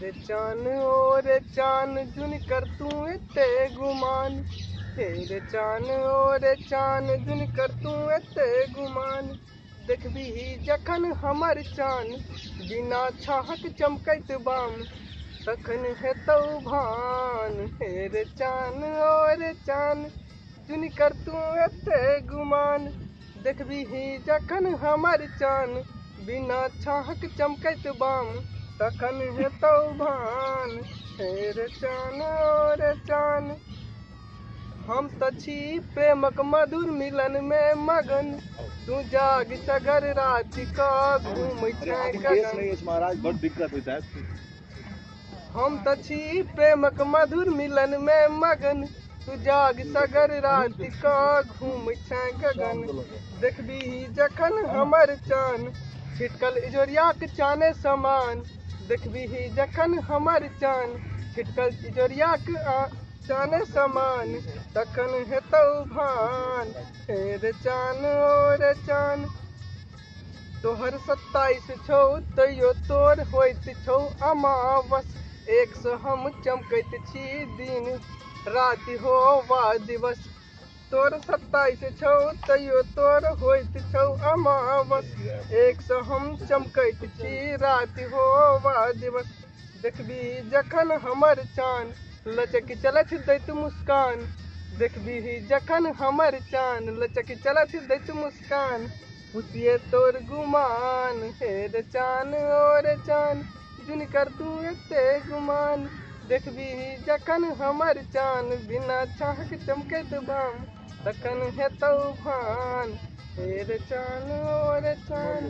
रे चान ओ रे चान जुन कर तू एते गुमान, रे चान ओ रे चान जुन कर तू एते गुमान। देखबी जखन हमर चान बिना छाहक चमकैत बाम, तखन हेतौ भान। रे चान ओ रे चान जुन कर तू एते गुमान। देखबी जखन हमर चान बिना छाहक चमकैत बाम, तखन हेतौ भान। रे चान ओ रे चान हम तऽ छी प्रेमक मधुर मिलन में मगन, तू जाग सगर राति का घूमै छै गगन। महाराज बड़ दिक्कत होता है। हम तऽ छी प्रेमक मधुर मिलन में मगन, तू जाग सगर राति का घूमै छै गगन। देखबी जखन हमर चान छिटकल इजोरियाक चाने समान। देखबी जखन हमर चान छिटकल इजोरियाक चाने समान, तखन हेतौ भान। रे चान ओ रे चान तोहर 27 छौ तैयो तोर होइत छौ अमावस। एक सौ हम चमकैत छी दिन राति हो वा दिवस। तोर 27 छौ तैयो तोर होइत छौ अमावस। एक सौ हम चमकैत छी राति हो वा दिवस। देखबी जखन हमर चान लचक चलत दैत मुस्कान। देखबी जखन हमर चान लचक चलत दैत मुस्कान, पुछिए तोर गुमान। रे चान ओ रे चान जुन कर तू एते गुमान। देखबी जखन हमर चान बिना छाहक चमकैत बाम, तखन हेतौ भान। रे चान ओ रे चान।